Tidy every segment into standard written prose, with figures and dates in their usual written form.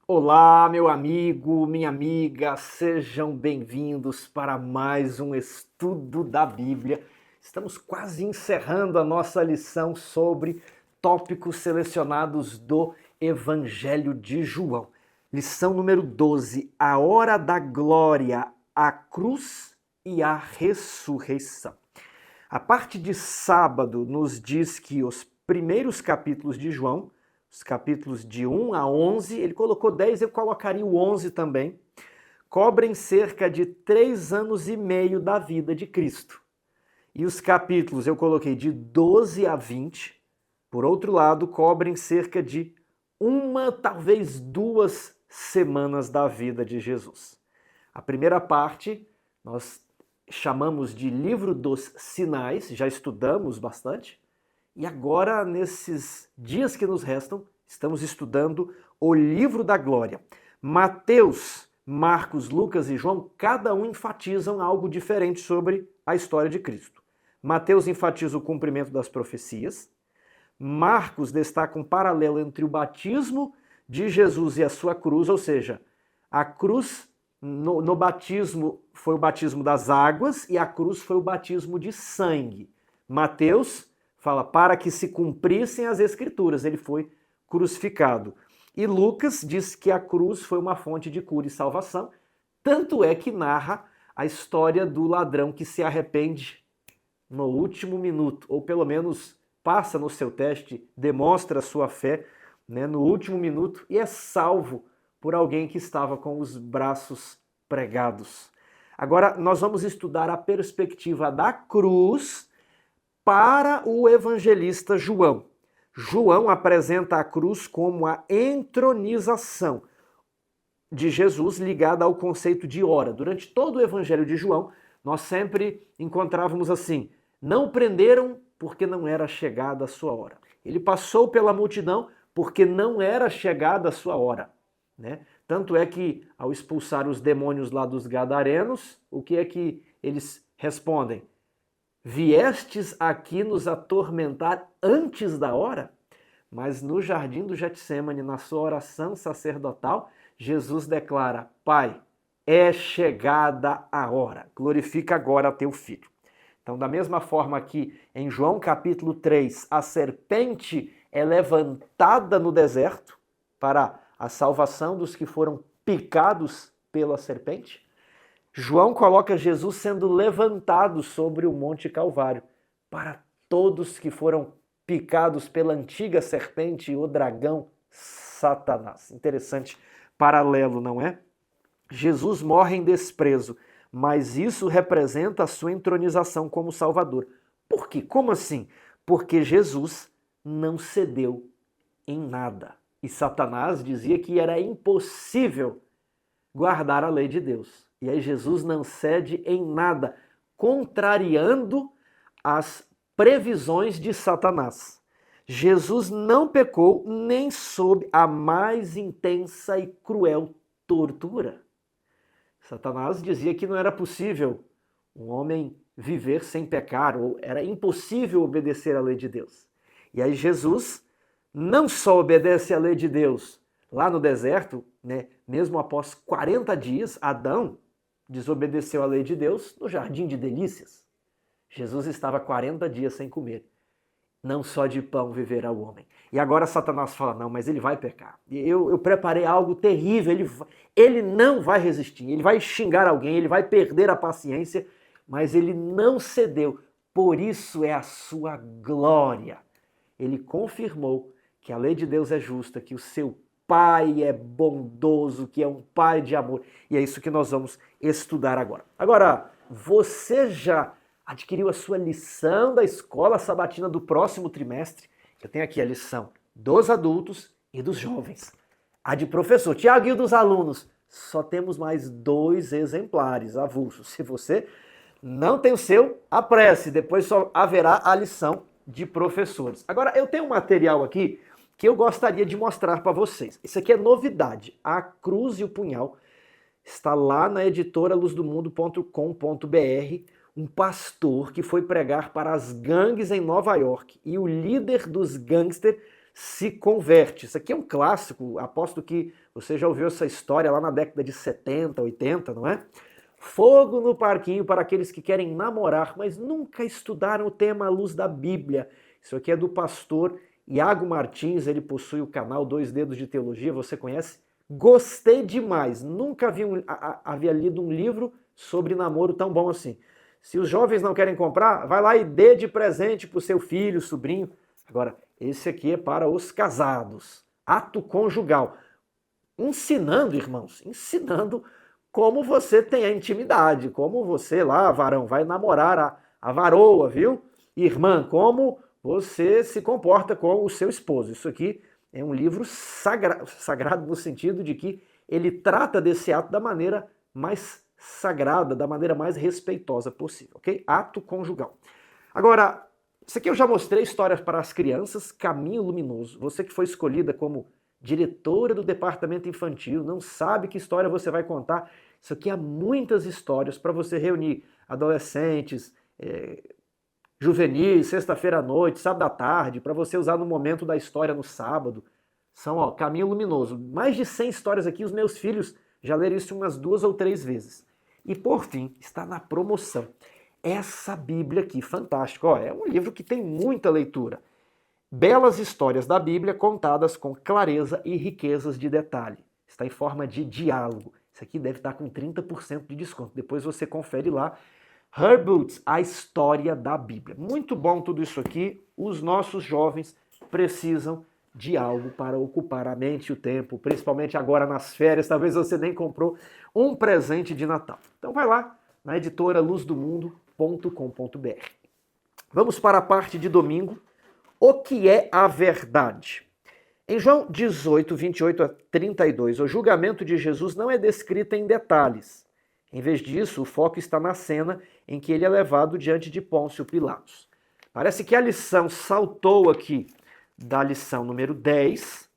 Olá, meu amigo, minha amiga, sejam bem-vindos para mais um estudo da Bíblia. Estamos quase encerrando a nossa lição sobre tópicos selecionados do Evangelho de João. Lição número 12: a hora da glória, a cruz e a ressurreição. A parte de sábado nos diz que os primeiros capítulos de João, os capítulos de 1 a 11, ele colocou 10, eu colocaria o 11 também, cobrem cerca de 3 anos e meio da vida de Cristo. E os capítulos eu coloquei de 12 a 20, por outro lado, cobrem cerca de uma, talvez 2 semanas da vida de Jesus. A primeira parte nós chamamos de Livro dos Sinais, já estudamos bastante, e agora, nesses dias que nos restam, estamos estudando o Livro da Glória. Mateus, Marcos, Lucas e João, cada um enfatizam algo diferente sobre a história de Cristo. Mateus enfatiza o cumprimento das profecias, Marcos destaca um paralelo entre o batismo de Jesus e a sua cruz, ou seja, a cruz no batismo foi o batismo das águas e a cruz foi o batismo de sangue. Mateus fala para que se cumprissem as escrituras, ele foi crucificado. E Lucas diz que a cruz foi uma fonte de cura e salvação, tanto é que narra a história do ladrão que se arrepende no último minuto, ou pelo menos passa no seu teste, demonstra a sua fé, no último minuto e é salvo por alguém que estava com os braços pregados. Agora, nós vamos estudar a perspectiva da cruz para o evangelista João. João apresenta a cruz como a entronização de Jesus ligada ao conceito de hora. Durante todo o evangelho de João, nós sempre encontrávamos assim: não o prenderam porque não era chegada a sua hora. Ele passou pela multidão porque não era chegada a sua hora. Tanto é que, ao expulsar os demônios lá dos gadarenos, o que é que eles respondem? Viestes aqui nos atormentar antes da hora? Mas no jardim do Getsêmani, na sua oração sacerdotal, Jesus declara: Pai, é chegada a hora, glorifica agora teu filho. Então, da mesma forma que em João capítulo 3, a serpente é levantada no deserto para a salvação dos que foram picados pela serpente, João coloca Jesus sendo levantado sobre o Monte Calvário para todos que foram picados pela antiga serpente, o dragão Satanás. Interessante paralelo, não é? Jesus morre em desprezo, mas isso representa a sua entronização como Salvador. Por quê? Como assim? Porque Jesus não cedeu em nada. E Satanás dizia que era impossível guardar a lei de Deus. E aí Jesus não cede em nada, contrariando as previsões de Satanás. Jesus não pecou nem sob a mais intensa e cruel tortura. Satanás dizia que não era possível um homem viver sem pecar, ou era impossível obedecer à lei de Deus. E aí Jesus não só obedece à lei de Deus lá no deserto, mesmo após 40 dias, Adão desobedeceu à lei de Deus no jardim de delícias. Jesus estava 40 dias sem comer. Não só de pão viverá o homem. E agora Satanás fala: não, mas ele vai pecar. Eu preparei algo terrível, ele não vai resistir, ele vai xingar alguém, ele vai perder a paciência, mas ele não cedeu. Por isso é a sua glória. Ele confirmou que a lei de Deus é justa, que o seu Pai é bondoso, que é um Pai de amor. E é isso que nós vamos estudar agora. Agora, você já adquiriu a sua lição da escola sabatina do próximo trimestre? Eu tenho aqui a lição dos adultos e dos jovens. A de professor Tiago e dos alunos. Só temos mais 2 exemplares avulsos. Se você não tem o seu, apresse. Depois só haverá a lição de professores. Agora, eu tenho um material aqui que eu gostaria de mostrar para vocês. Isso aqui é novidade. A Cruz e o Punhal está lá na editora luzdomundo.com.br. Um pastor que foi pregar para as gangues em Nova York e o líder dos gangsters se converte. Isso aqui é um clássico, aposto que Você já ouviu essa história lá na década de 70, 80, não é? Fogo no parquinho para aqueles que querem namorar, mas nunca estudaram o tema à luz da Bíblia. Isso aqui é do pastor Iago Martins, ele possui o canal Dois Dedos de Teologia, você conhece? Gostei demais, nunca havia lido um livro sobre namoro tão bom assim. Se os jovens não querem comprar, vai lá e dê de presente para o seu filho, sobrinho. Agora, esse aqui é para os casados. Ato conjugal. Ensinando, irmãos, ensinando como você tem a intimidade, como você lá, varão, vai namorar a varoa, viu? Irmã, como você se comporta com o seu esposo. Isso aqui é um livro sagrado no sentido de que ele trata desse ato da maneira mais sagrada, da maneira mais respeitosa possível, ok? Ato conjugal. Agora, isso aqui eu já mostrei, histórias para as crianças, Caminho Luminoso. Você que foi escolhida como diretora do departamento infantil, não sabe que história você vai contar. Isso aqui há muitas histórias para você reunir adolescentes, juvenis, sexta-feira à noite, sábado à tarde, para você usar no momento da história no sábado. São, Caminho Luminoso. Mais de 100 histórias aqui, os meus filhos já leram isso umas 2 ou 3 vezes. E por fim, está na promoção. Essa Bíblia aqui, fantástica. É um livro que tem muita leitura. Belas histórias da Bíblia contadas com clareza e riquezas de detalhe. Está em forma de diálogo. Isso aqui deve estar com 30% de desconto. Depois você confere lá. Herboots, a história da Bíblia. Muito bom tudo isso aqui. Os nossos jovens precisam de algo para ocupar a mente e o tempo, principalmente agora nas férias. Talvez você nem comprou um presente de Natal. Então vai lá na editora luzdomundo.com.br. Vamos para a parte de domingo. O que é a verdade? Em João 18, 28 a 32, o julgamento de Jesus não é descrito em detalhes. Em vez disso, o foco está na cena em que ele é levado diante de Pôncio Pilatos. Parece que a lição saltou aqui da lição número 10,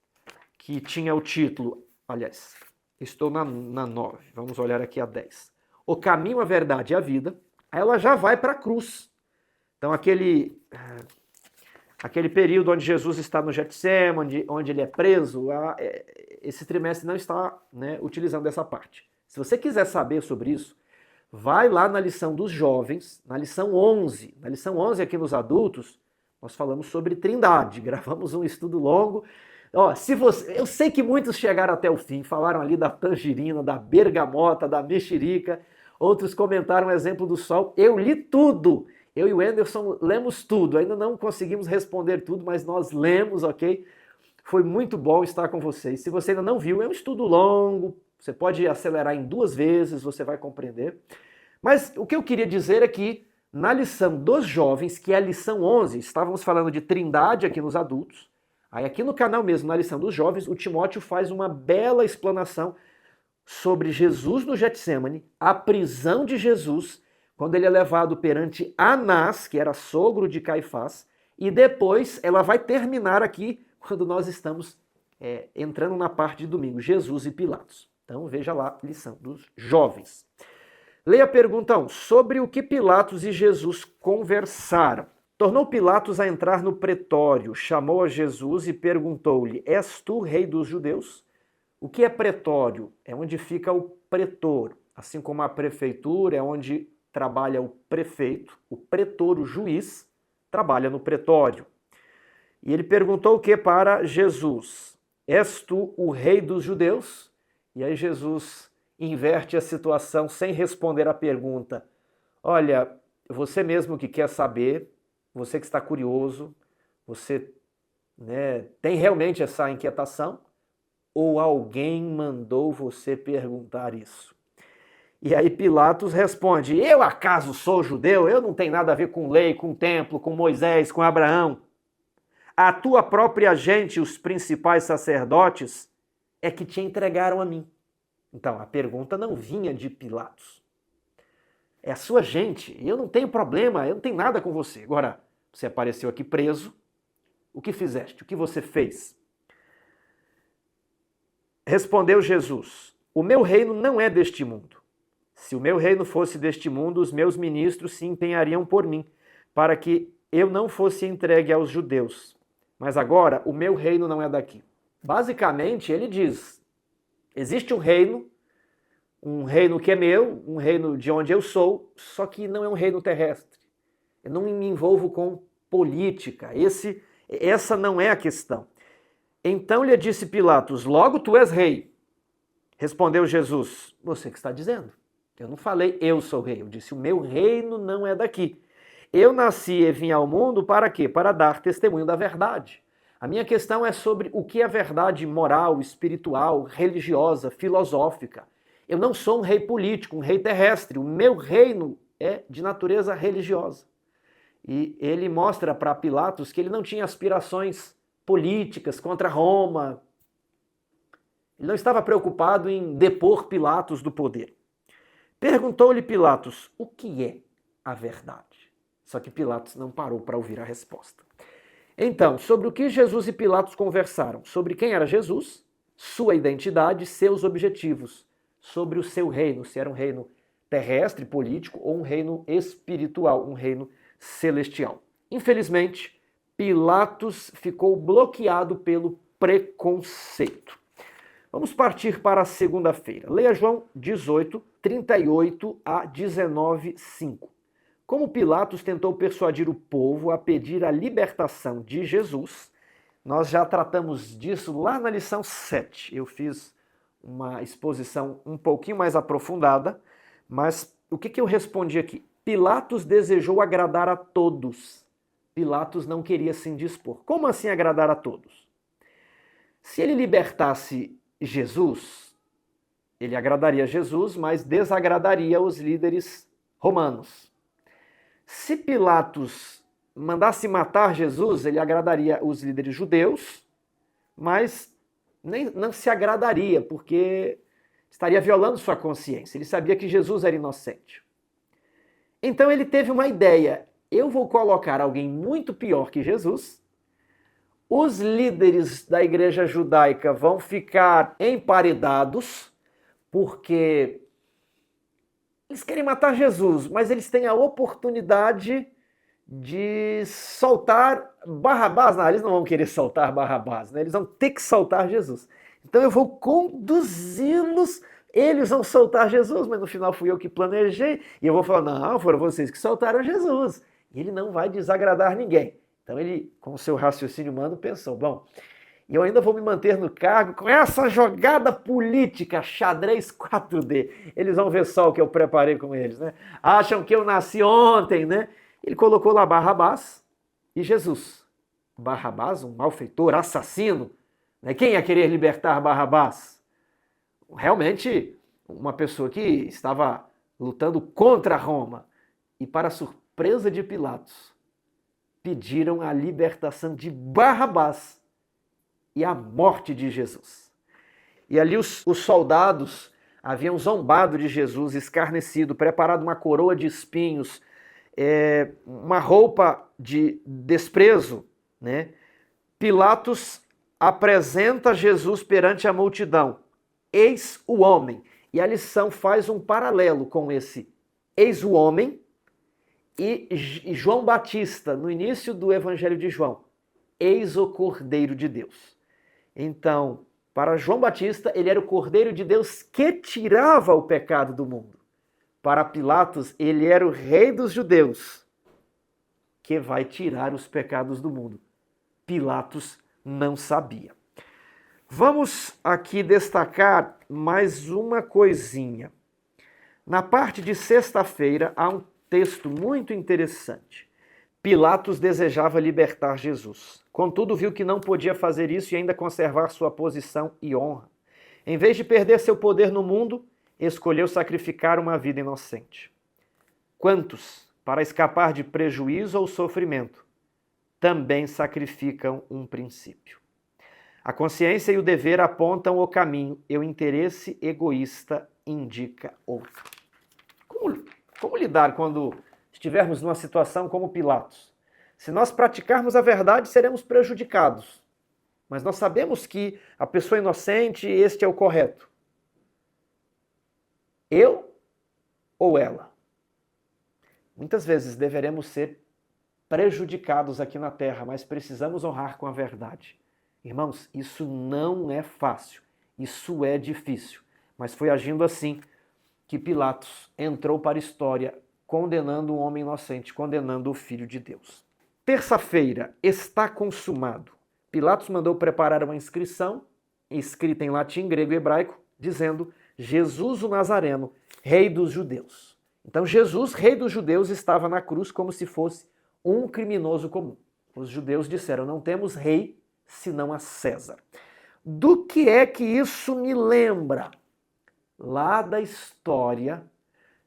que tinha o título, aliás, estou na 9, vamos olhar aqui a 10. O caminho, a verdade e a vida, ela já vai para a cruz. Então aquele período onde Jesus está no Getsemane, onde ele é preso, esse trimestre não está, utilizando essa parte. Se você quiser saber sobre isso, vai lá na lição dos jovens, na lição 11. Na lição 11 aqui nos adultos, nós falamos sobre Trindade, gravamos um estudo longo. Eu sei que muitos chegaram até o fim, falaram ali da tangerina, da bergamota, da mexerica, outros comentaram o exemplo do sol. Eu li tudo. Eu e o Anderson lemos tudo, ainda não conseguimos responder tudo, mas nós lemos, ok? Foi muito bom estar com vocês. Se você ainda não viu, é um estudo longo, você pode acelerar em 2 vezes, você vai compreender. Mas o que eu queria dizer é que na lição dos jovens, que é a lição 11, estávamos falando de Trindade aqui nos adultos, aí aqui no canal mesmo, na lição dos jovens, o Timóteo faz uma bela explanação sobre Jesus no Getsemane, a prisão de Jesus, quando ele é levado perante Anás, que era sogro de Caifás, e depois ela vai terminar aqui quando nós estamos entrando na parte de domingo, Jesus e Pilatos. Então veja lá a lição dos jovens. Leia a pergunta 1. Sobre o que Pilatos e Jesus conversaram. Tornou Pilatos a entrar no pretório, chamou a Jesus e perguntou-lhe: És tu rei dos judeus? O que é pretório? É onde fica o pretor, assim como a prefeitura é onde trabalha o prefeito, o pretor, o juiz, trabalha no pretório. E ele perguntou o que para Jesus? És tu o rei dos judeus? E aí Jesus inverte a situação sem responder à pergunta. Olha, você mesmo que quer saber, você que está curioso, você tem realmente essa inquietação? Ou alguém mandou você perguntar isso? E aí Pilatos responde: eu acaso sou judeu? Eu não tenho nada a ver com lei, com templo, com Moisés, com Abraão. A tua própria gente, os principais sacerdotes, é que te entregaram a mim. Então, a pergunta não vinha de Pilatos. É a sua gente, eu não tenho problema, eu não tenho nada com você. Agora, você apareceu aqui preso, o que fizeste? O que você fez? Respondeu Jesus: o meu reino não é deste mundo. Se o meu reino fosse deste mundo, os meus ministros se empenhariam por mim, para que eu não fosse entregue aos judeus. Mas agora, o meu reino não é daqui. Basicamente, ele diz: Existe um reino que é meu, um reino de onde eu sou, só que não é um reino terrestre. Eu não me envolvo com política. Essa não é a questão. Então lhe disse Pilatos: logo tu és rei. Respondeu Jesus: você que está dizendo. Eu não falei eu sou rei, eu disse o meu reino não é daqui. Eu nasci e vim ao mundo para quê? Para dar testemunho da verdade. A minha questão é sobre o que é verdade moral, espiritual, religiosa, filosófica. Eu não sou um rei político, um rei terrestre. O meu reino é de natureza religiosa. E ele mostra para Pilatos que ele não tinha aspirações políticas contra Roma. Ele não estava preocupado em depor Pilatos do poder. Perguntou-lhe Pilatos: o que é a verdade? Só que Pilatos não parou para ouvir a resposta. Então, sobre o que Jesus e Pilatos conversaram? Sobre quem era Jesus, sua identidade, seus objetivos, sobre o seu reino, se era um reino terrestre, político, ou um reino espiritual, um reino celestial. Infelizmente, Pilatos ficou bloqueado pelo preconceito. Vamos partir para a segunda-feira. Leia João 18, 38 a 19, 5. Como Pilatos tentou persuadir o povo a pedir a libertação de Jesus, nós já tratamos disso lá na lição 7. Eu fiz uma exposição um pouquinho mais aprofundada, mas o que eu respondi aqui? Pilatos desejou agradar a todos. Pilatos não queria se indispor. Como assim agradar a todos? Se ele libertasse Jesus, ele agradaria Jesus, mas desagradaria os líderes romanos. Se Pilatos mandasse matar Jesus, ele agradaria os líderes judeus, mas não se agradaria, porque estaria violando sua consciência. Ele sabia que Jesus era inocente. Então ele teve uma ideia: eu vou colocar alguém muito pior que Jesus, os líderes da igreja judaica vão ficar emparedados, porque eles querem matar Jesus, mas eles têm a oportunidade de soltar Barrabás. Não, eles não vão querer soltar Barrabás, né? Eles vão ter que soltar Jesus. Então eu vou conduzi-los, eles vão soltar Jesus, mas no final fui eu que planejei, e eu vou falar: não, foram vocês que soltaram Jesus. E ele não vai desagradar ninguém. Então ele, com o seu raciocínio humano, pensou: bom, eu ainda vou me manter no cargo com essa jogada política, xadrez 4D. Eles vão ver só o que eu preparei com eles, né? Acham que eu nasci ontem, né? Ele colocou lá Barrabás e Jesus. Barrabás, um malfeitor, assassino. Né? Quem ia querer libertar Barrabás? Realmente, uma pessoa que estava lutando contra Roma. E para surpresa de Pilatos, pediram a libertação de Barrabás e a morte de Jesus. E ali os soldados haviam zombado de Jesus, escarnecido, preparado uma coroa de espinhos, uma roupa de desprezo, né? Pilatos apresenta Jesus perante a multidão. Eis o homem. E a lição faz um paralelo com esse eis o homem e João Batista, no início do Evangelho de João. Eis o Cordeiro de Deus. Então, para João Batista, ele era o Cordeiro de Deus que tirava o pecado do mundo. Para Pilatos, ele era o Rei dos Judeus, que vai tirar os pecados do mundo. Pilatos não sabia. Vamos aqui destacar mais uma coisinha. Na parte de sexta-feira, há um texto muito interessante. Pilatos desejava libertar Jesus. Contudo, viu que não podia fazer isso e ainda conservar sua posição e honra. Em vez de perder seu poder no mundo, escolheu sacrificar uma vida inocente. Quantos, para escapar de prejuízo ou sofrimento, também sacrificam um princípio? A consciência e o dever apontam o caminho e o interesse egoísta indica outro. Como lidar quando estivermos numa situação como Pilatos? Se nós praticarmos a verdade, seremos prejudicados. Mas nós sabemos que a pessoa inocente, este é o correto. Eu ou ela? Muitas vezes deveremos ser prejudicados aqui na terra, mas precisamos honrar com a verdade. Irmãos, isso não é fácil. Isso é difícil, mas foi agindo assim que Pilatos entrou para a história, condenando um homem inocente, condenando o Filho de Deus. Terça-feira, está consumado. Pilatos mandou preparar uma inscrição, escrita em latim, grego e hebraico, dizendo: Jesus o Nazareno, rei dos judeus. Então Jesus, rei dos judeus, estava na cruz como se fosse um criminoso comum. Os judeus disseram: não temos rei senão a César. Do que é que isso me lembra? Lá da história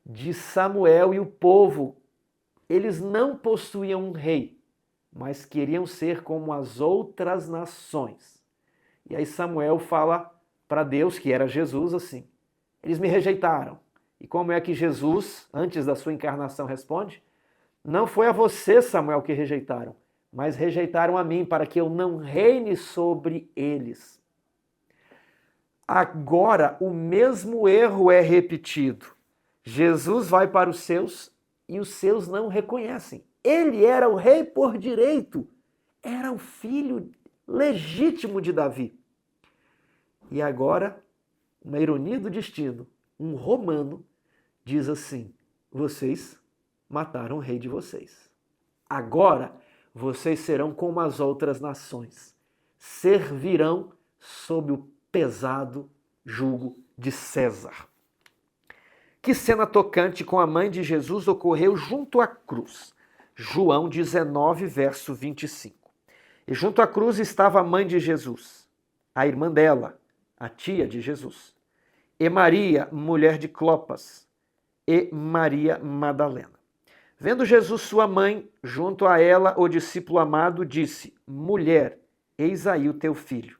de Samuel e o povo. Eles não possuíam um rei, mas queriam ser como as outras nações. E aí Samuel fala para Deus, que era Jesus, assim: eles me rejeitaram. E como é que Jesus, antes da sua encarnação, responde? Não foi a você, Samuel, que rejeitaram, mas rejeitaram a mim para que eu não reine sobre eles. Agora o mesmo erro é repetido. Jesus vai para os seus e os seus não reconhecem. Ele era o rei por direito, era o filho legítimo de Davi. E agora, uma ironia do destino, um romano diz assim: vocês mataram o rei de vocês. Agora vocês serão como as outras nações, servirão sob o pesado jugo de César. Que cena tocante com a mãe de Jesus ocorreu junto à cruz. João 19, verso 25. E junto à cruz estava a mãe de Jesus, a irmã dela, a tia de Jesus, e Maria, mulher de Clopas, e Maria Madalena. Vendo Jesus sua mãe, junto a ela o discípulo amado disse: mulher, eis aí o teu filho.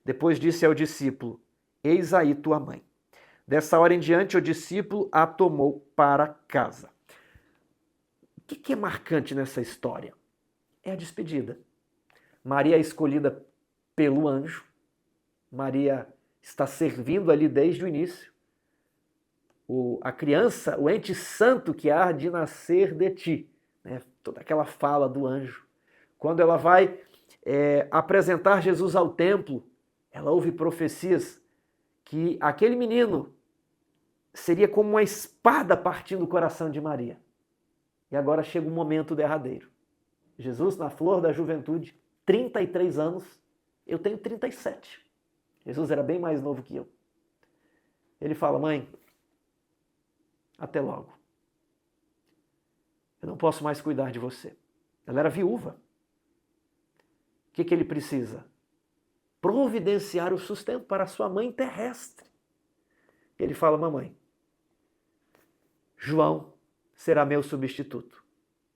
Depois disse ao discípulo: eis aí tua mãe. Dessa hora em diante, o discípulo a tomou para casa. O que é marcante nessa história? É a despedida. Maria é escolhida pelo anjo. Maria está servindo ali desde o início. A criança, o ente santo que há de nascer de ti. Né? Toda aquela fala do anjo. Quando ela vai apresentar Jesus ao templo, ela ouve profecias que aquele menino seria como uma espada partindo o coração de Maria. E agora chega o momento derradeiro. Jesus, na flor da juventude, 33 anos, eu tenho 37. Jesus era bem mais novo que eu. Ele fala: mãe, até logo. Eu não posso mais cuidar de você. Ela era viúva. O que ele precisa? Providenciar o sustento para a sua mãe terrestre. Ele fala: mamãe, João será meu substituto.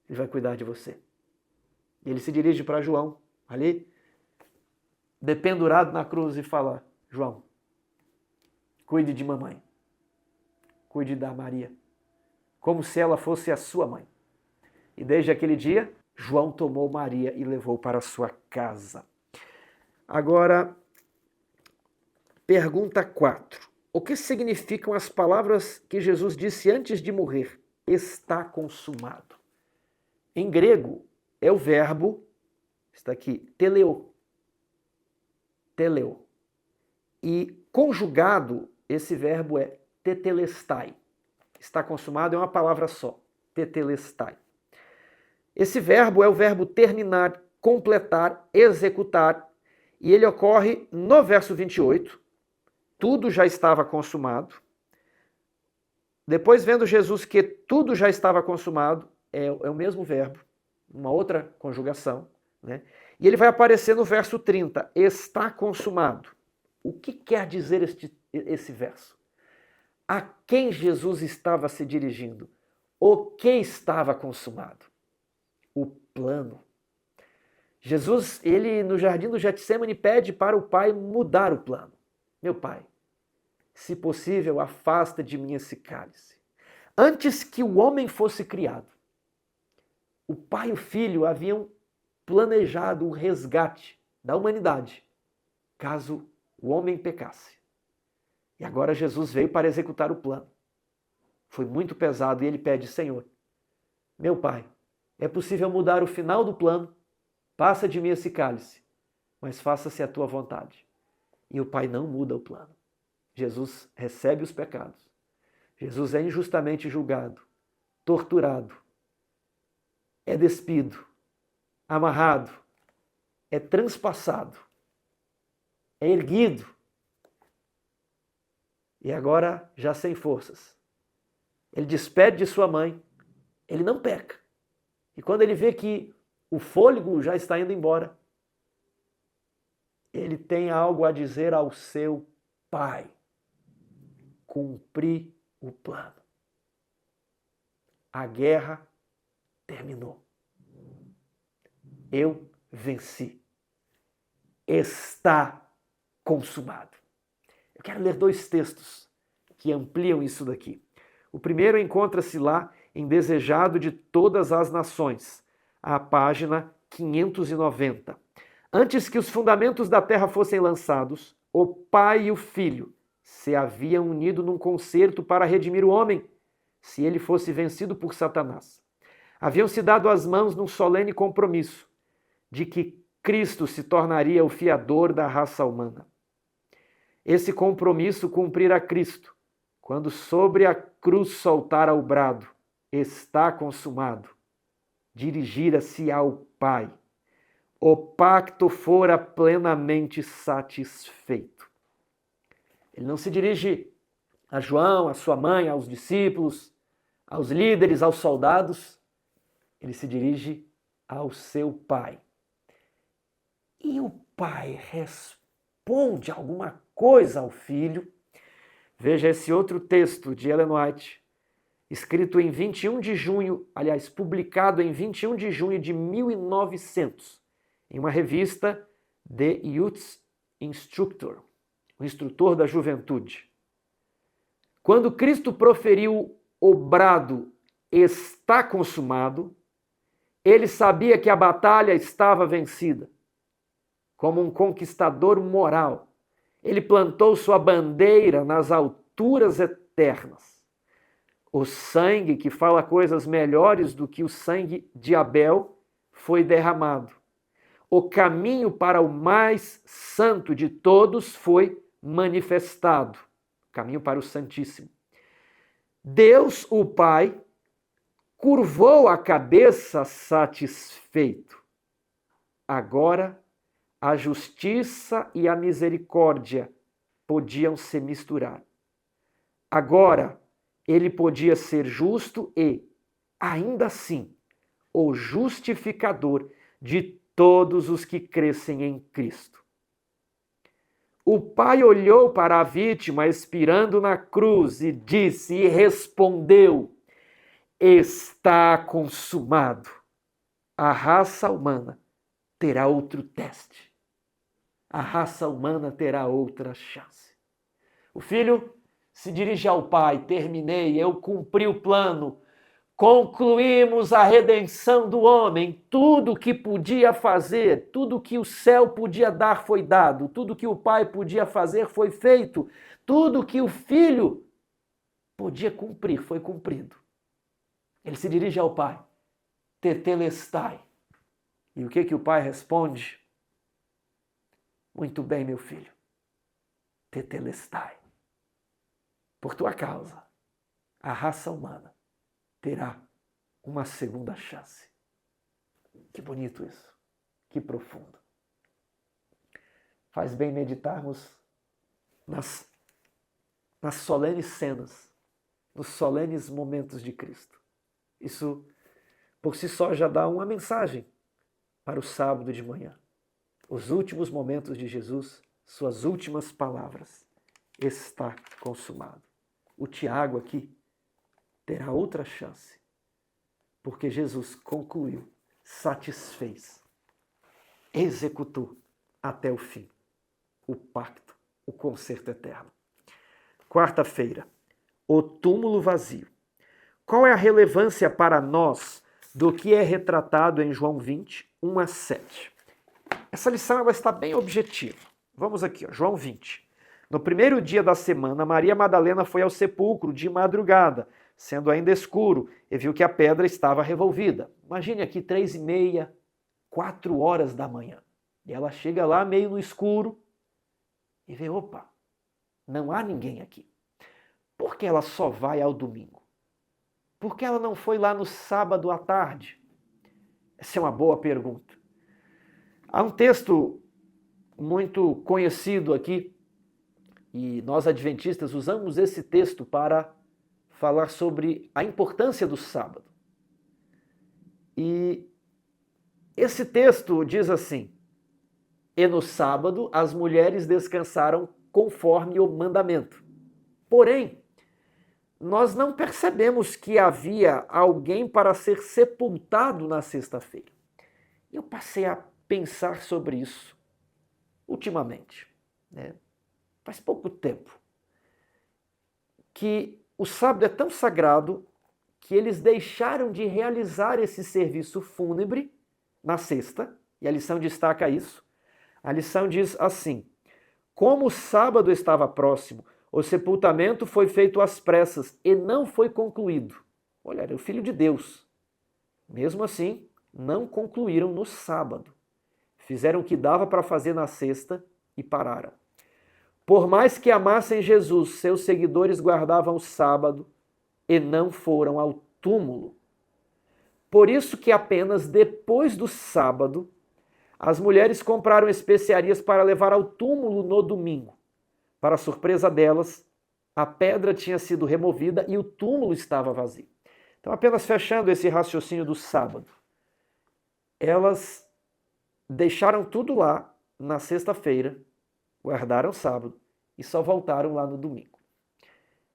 Ele vai cuidar de você. Ele se dirige para João, ali, dependurado na cruz, e fala: João, cuide de mamãe. Cuide da Maria, como se ela fosse a sua mãe. E desde aquele dia, João tomou Maria e levou para a sua casa. Agora, pergunta 4. O que significam as palavras que Jesus disse antes de morrer? Está consumado. Em grego, é o verbo, está aqui, teleo. Teleo. E conjugado, esse verbo é tetelestai. Está consumado é uma palavra só, tetelestai. Esse verbo é o verbo terminar, completar, executar, e ele ocorre no verso 28. Tudo já estava consumado. Depois, vendo Jesus que tudo já estava consumado, é o mesmo verbo, uma outra conjugação, né? E ele vai aparecer no verso 30, está consumado. O que quer dizer esse verso? A quem Jesus estava se dirigindo? O que estava consumado? O plano. Jesus, ele no jardim do Getsemane pede para o Pai mudar o plano. Meu Pai, se possível, afasta de mim esse cálice. Antes que o homem fosse criado, o Pai e o Filho haviam planejado o resgate da humanidade, caso o homem pecasse. E agora Jesus veio para executar o plano. Foi muito pesado e ele pede: Senhor, meu Pai, é possível mudar o final do plano? Passa de mim esse cálice, mas faça-se a tua vontade. E o Pai não muda o plano. Jesus recebe os pecados. Jesus é injustamente julgado, torturado, é despido, amarrado, é transpassado, é erguido. E agora, já sem forças, ele despede de sua mãe, ele não peca. E quando ele vê que o fôlego já está indo embora, ele tem algo a dizer ao seu pai: cumpri o plano. A guerra terminou. Eu venci. Está consumado. Eu quero ler 2 textos que ampliam isso daqui. O primeiro encontra-se lá em Desejado de Todas as Nações, a página 590. Antes que os fundamentos da terra fossem lançados, o Pai e o Filho se haviam unido num concerto para redimir o homem, se ele fosse vencido por Satanás. Haviam se dado as mãos num solene compromisso de que Cristo se tornaria o fiador da raça humana. Esse compromisso cumprira Cristo, quando sobre a cruz soltara o brado: está consumado. Dirigir-se ao Pai. O pacto fora plenamente satisfeito. Ele não se dirige a João, a sua mãe, aos discípulos, aos líderes, aos soldados. Ele se dirige ao seu Pai. E o Pai responde alguma coisa ao Filho. Veja esse outro texto de Ellen White, escrito em 21 de junho, aliás, publicado em 21 de junho de 1900, em uma revista The Youth Instructor, o instrutor da juventude. Quando Cristo proferiu o brado "está consumado", ele sabia que a batalha estava vencida. Como um conquistador moral, ele plantou sua bandeira nas alturas eternas. O sangue, que fala coisas melhores do que o sangue de Abel, foi derramado. O caminho para o mais santo de todos foi manifestado. Caminho para o Santíssimo. Deus, o Pai, curvou a cabeça satisfeito. Agora, a justiça e a misericórdia podiam se misturar. Agora, ele podia ser justo e, ainda assim, o justificador de todos os que crescem em Cristo. O Pai olhou para a vítima expirando na cruz e disse e respondeu: está consumado. A raça humana terá outro teste. A raça humana terá outra chance. O Filho se dirige ao Pai: terminei, eu cumpri o plano. Concluímos a redenção do homem. Tudo que podia fazer, tudo que o céu podia dar foi dado. Tudo que o Pai podia fazer foi feito. Tudo que o Filho podia cumprir foi cumprido. Ele se dirige ao Pai: tetelestai. E o que o Pai responde? Muito bem, meu filho. Tetelestai. Por tua causa, a raça humana terá uma segunda chance. Que bonito isso. Que profundo. Faz bem meditarmos nas solenes cenas, nos solenes momentos de Cristo. Isso, por si só, já dá uma mensagem para o sábado de manhã. Os últimos momentos de Jesus, suas últimas palavras: está consumado. O Tiago aqui terá outra chance, porque Jesus concluiu, satisfez, executou até o fim o pacto, o concerto eterno. Quarta-feira, o túmulo vazio. Qual é a relevância para nós do que é retratado em João 20, 1 a 7? Essa lição ela está bem objetiva. Vamos aqui, João 20. No primeiro dia da semana, Maria Madalena foi ao sepulcro de madrugada, sendo ainda escuro, e viu que a pedra estava revolvida. Imagine aqui 3:30, 4 horas da manhã. E ela chega lá meio no escuro e vê, opa, Não há ninguém aqui. Por que ela só vai ao domingo? Por que ela não foi lá no sábado à tarde? Essa é uma boa pergunta. Há um texto muito conhecido aqui, e nós adventistas usamos esse texto para falar sobre a importância do sábado. E esse texto diz assim: e no sábado as mulheres descansaram conforme o mandamento. Porém, nós não percebemos que havia alguém para ser sepultado na sexta-feira. Eu passei a pensar sobre isso ultimamente, né? Faz pouco tempo, que o sábado é tão sagrado que eles deixaram de realizar esse serviço fúnebre na sexta, e a lição destaca isso. A lição diz assim: como o sábado estava próximo, o sepultamento foi feito às pressas e não foi concluído. Olha, era o Filho de Deus. Mesmo assim, não concluíram no sábado. Fizeram o que dava para fazer na sexta e pararam. Por mais que amassem Jesus, seus seguidores guardavam o sábado e não foram ao túmulo. Por isso que apenas depois do sábado, as mulheres compraram especiarias para levar ao túmulo no domingo. Para surpresa delas, a pedra tinha sido removida e o túmulo estava vazio. Então, apenas fechando esse raciocínio do sábado, elas deixaram tudo lá na sexta-feira, guardaram o sábado e só voltaram lá no domingo.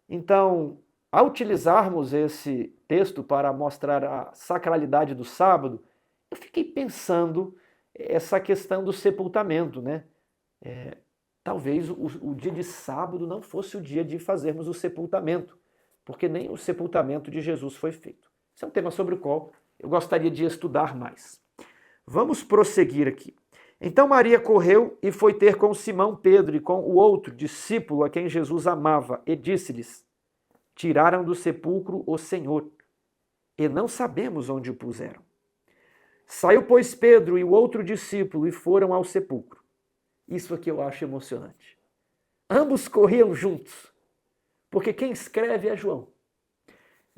Então, ao utilizarmos esse texto para mostrar a sacralidade do sábado, eu fiquei pensando essa questão do sepultamento, né? Talvez o dia de sábado não fosse o dia de fazermos o sepultamento, porque nem o sepultamento de Jesus foi feito. Esse é um tema sobre o qual eu gostaria de estudar mais. Vamos prosseguir aqui. Então Maria correu e foi ter com Simão Pedro e com o outro discípulo a quem Jesus amava, e disse-lhes: tiraram do sepulcro o Senhor, e não sabemos onde o puseram. Saiu, pois, Pedro e o outro discípulo e foram ao sepulcro. Isso aqui eu acho emocionante. Ambos corriam juntos, porque quem escreve é João.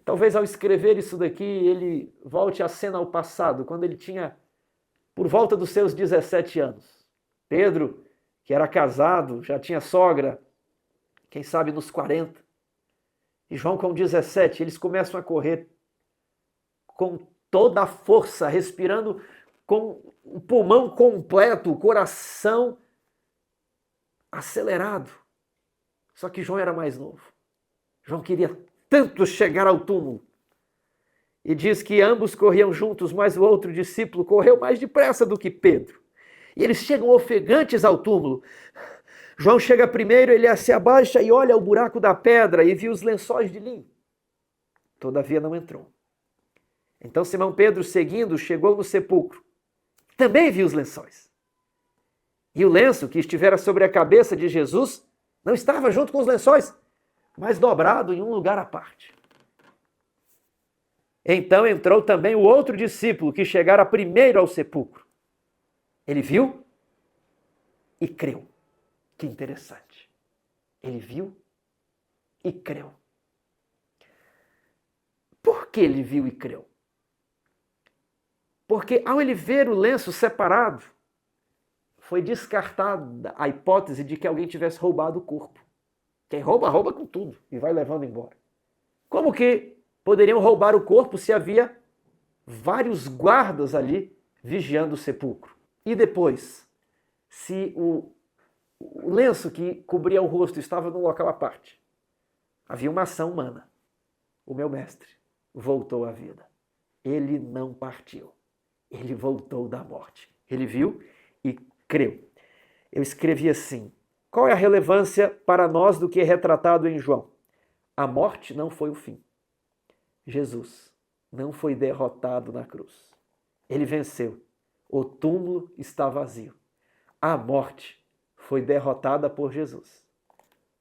Talvez ao escrever isso daqui, ele volte a cena ao passado, quando ele tinha por volta dos seus 17 anos. Pedro, que era casado, já tinha sogra, quem sabe nos 40. E João com 17, eles começam a correr com toda a força, respirando com o pulmão completo, o coração acelerado. Só que João era mais novo. João queria tanto chegar ao túmulo. E diz que ambos corriam juntos, mas o outro discípulo correu mais depressa do que Pedro. E eles chegam ofegantes ao túmulo. João chega primeiro, ele se abaixa e olha o buraco da pedra e viu os lençóis de linho. Todavia não entrou. Então Simão Pedro, seguindo, chegou no sepulcro. Também viu os lençóis. E o lenço que estivera sobre a cabeça de Jesus não estava junto com os lençóis, mas dobrado em um lugar à parte. Então entrou também o outro discípulo que chegara primeiro ao sepulcro. Ele viu e creu. Que interessante. Ele viu e creu. Por que ele viu e creu? Porque ao ele ver o lenço separado, foi descartada a hipótese de que alguém tivesse roubado o corpo. Quem rouba, rouba com tudo e vai levando embora. Como que poderiam roubar o corpo se havia vários guardas ali vigiando o sepulcro? E depois, se o lenço que cobria o rosto estava num local à parte, havia uma ação humana. O meu mestre voltou à vida. Ele não partiu. Ele voltou da morte. Ele viu e creu. Eu escrevi assim: qual é a relevância para nós do que é retratado em João? A morte não foi o fim. Jesus não foi derrotado na cruz. Ele venceu. O túmulo está vazio. A morte foi derrotada por Jesus.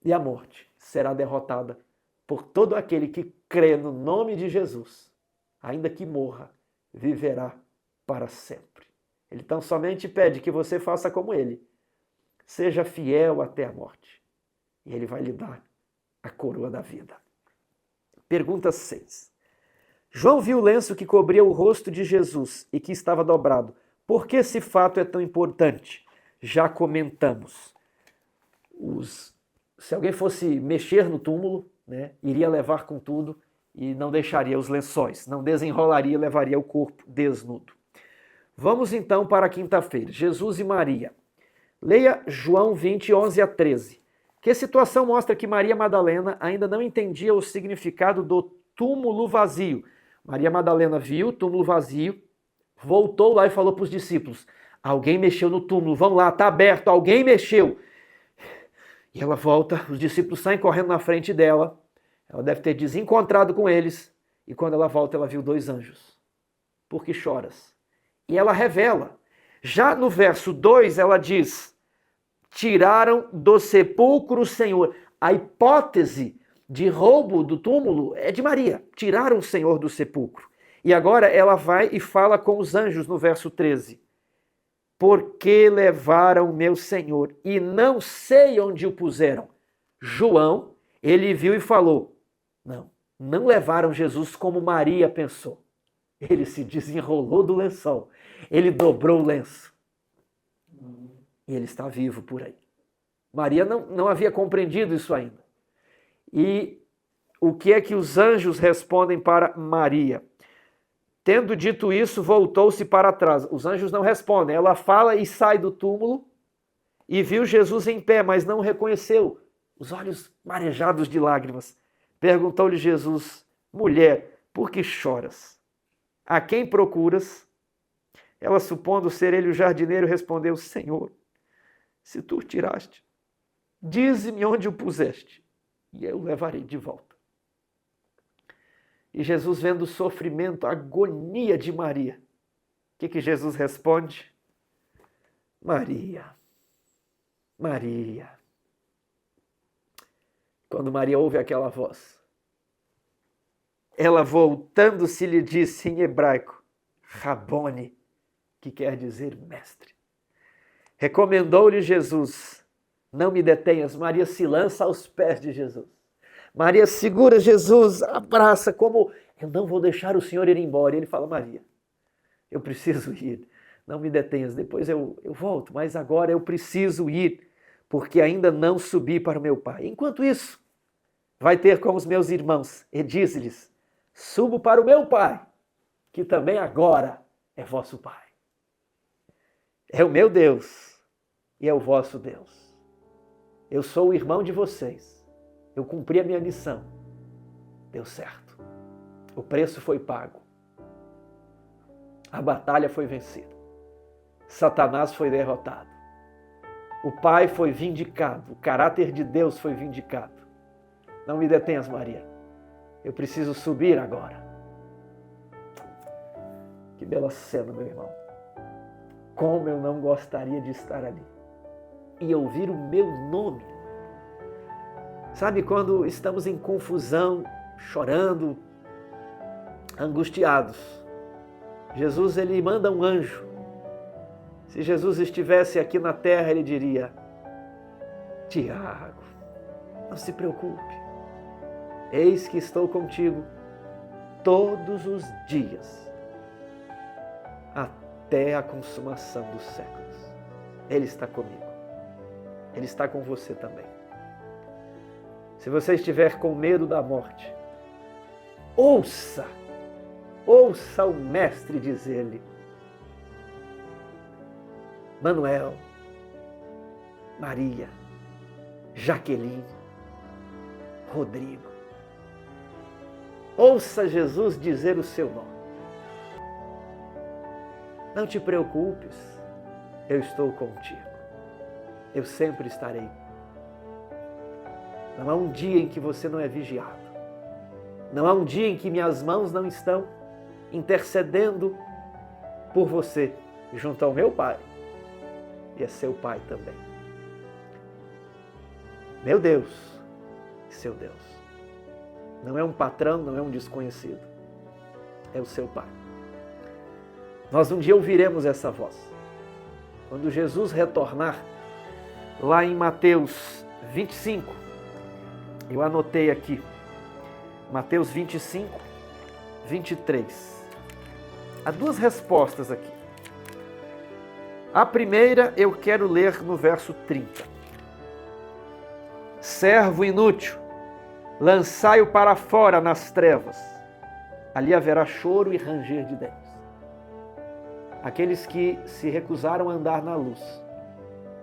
E a morte será derrotada por todo aquele que crê no nome de Jesus. Ainda que morra, viverá para sempre. Ele tão somente pede que você faça como ele. Seja fiel até a morte. e ele vai lhe dar a coroa da vida. Pergunta 6. João viu o lenço que cobria o rosto de Jesus e que estava dobrado. Por que esse fato é tão importante? Já comentamos. Se alguém fosse mexer no túmulo, né, iria levar com tudo e não deixaria os lençóis, não desenrolaria e levaria o corpo desnudo. Vamos então para a quinta-feira. Jesus e Maria. Leia João 20, 11 a 13. Que situação mostra que Maria Madalena ainda não entendia o significado do túmulo vazio. Maria Madalena viu o túmulo vazio, voltou lá e falou para os discípulos: alguém mexeu no túmulo, vão lá, está aberto, alguém mexeu. E ela volta, os discípulos saem correndo na frente dela, ela deve ter desencontrado com eles, e quando ela volta, ela viu 2 anjos. Por que choras? E ela revela. Já no verso 2, ela diz: tiraram do sepulcro o Senhor. A hipótese de roubo do túmulo é de Maria. Tiraram o Senhor do sepulcro. E agora ela vai e fala com os anjos no verso 13. Porque levaram meu Senhor e não sei onde o puseram. João, ele viu e falou: não levaram Jesus como Maria pensou. Ele se desenrolou do lençol. Ele dobrou o lenço. E ele está vivo por aí. Maria não havia compreendido isso ainda. E o que é que os anjos respondem para Maria? Tendo dito isso, voltou-se para trás. Os anjos não respondem. Ela fala e sai do túmulo e viu Jesus em pé, mas não o reconheceu. Os olhos marejados de lágrimas. Perguntou-lhe Jesus: mulher, por que choras? A quem procuras? Ela, supondo ser ele o jardineiro, respondeu: Senhor, se tu o tiraste, dize-me onde o puseste, e eu o levarei de volta. E Jesus, vendo o sofrimento, a agonia de Maria, o que Jesus responde? Maria, Maria. Quando Maria ouve aquela voz, ela, voltando-se, lhe disse em hebraico: Rabone, que quer dizer mestre. Recomendou-lhe Jesus: não me detenhas. Maria se lança aos pés de Jesus. Maria segura Jesus, abraça, como: eu não vou deixar o Senhor ir embora. E ele fala: Maria, eu preciso ir, não me detenhas, depois eu volto, mas agora eu preciso ir, porque ainda não subi para o meu Pai. Enquanto isso, vai ter com os meus irmãos e diz-lhes: subo para o meu Pai, que também agora é vosso Pai. É o meu Deus e é o vosso Deus. Eu sou o irmão de vocês. Eu cumpri a minha missão. Deu certo. O preço foi pago. A batalha foi vencida. Satanás foi derrotado. O Pai foi vindicado. O caráter de Deus foi vindicado. Não me detenhas, Maria. Eu preciso subir agora. Que bela cena, meu irmão. Como eu não gostaria de estar ali e ouvir o meu nome. Sabe, quando estamos em confusão, chorando, angustiados, Jesus, ele manda um anjo. Se Jesus estivesse aqui na terra, ele diria: Tiago, não se preocupe, eis que estou contigo todos os dias, até a consumação dos séculos. Ele está comigo. Ele está com você também. Se você estiver com medo da morte, ouça o Mestre dizer-lhe: Manuel, Maria, Jaqueline, Rodrigo. Ouça Jesus dizer o seu nome. Não te preocupes, eu estou contigo. Eu sempre estarei. Não há um dia em que você não é vigiado. Não há um dia em que minhas mãos não estão intercedendo por você junto ao meu Pai. E é seu Pai também. Meu Deus e seu Deus. Não é um patrão, não é um desconhecido. É o seu Pai. Nós um dia ouviremos essa voz. Quando Jesus retornar, lá em Mateus 25, Eu anotei aqui, Mateus 25, 23. Há duas respostas aqui. A primeira eu quero ler no verso 30. Servo inútil, lançai-o para fora nas trevas. Ali haverá choro e ranger de dentes. Aqueles que se recusaram a andar na luz,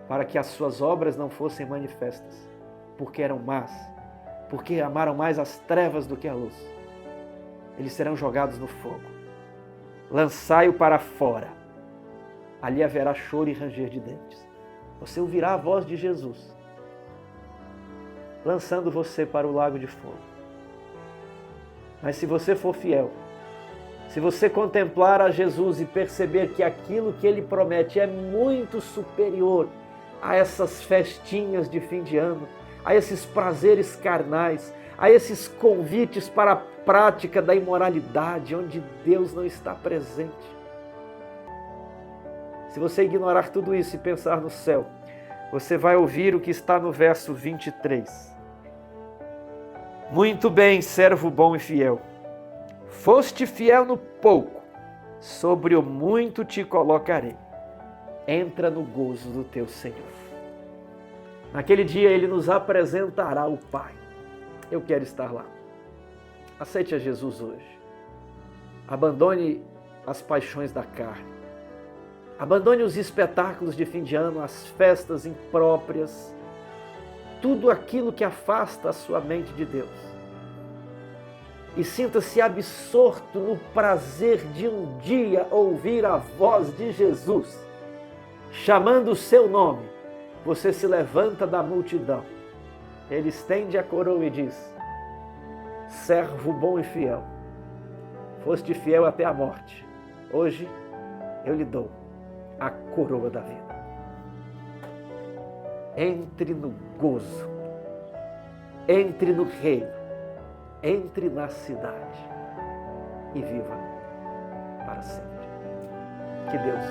para que as suas obras não fossem manifestas, porque eram más, porque amaram mais as trevas do que a luz, eles serão jogados no fogo. Lançai-o para fora. Ali haverá choro e ranger de dentes. Você ouvirá a voz de Jesus, lançando você para o lago de fogo. Mas se você for fiel, se você contemplar a Jesus e perceber que aquilo que Ele promete é muito superior a essas festinhas de fim de ano, a esses prazeres carnais, a esses convites para a prática da imoralidade, onde Deus não está presente. Se você ignorar tudo isso e pensar no céu, você vai ouvir o que está no verso 23. Muito bem, servo bom e fiel. Foste fiel no pouco, sobre o muito te colocarei. Entra no gozo do teu Senhor. Naquele dia Ele nos apresentará o Pai. Eu quero estar lá. Aceite a Jesus hoje. Abandone as paixões da carne. Abandone os espetáculos de fim de ano, as festas impróprias, tudo aquilo que afasta a sua mente de Deus. E sinta-se absorto no prazer de um dia ouvir a voz de Jesus, chamando o seu nome. Você se levanta da multidão. Ele estende a coroa e diz: servo bom e fiel, foste fiel até a morte. Hoje eu lhe dou a coroa da vida. Entre no gozo, entre no reino, entre na cidade e viva para sempre. Que Deus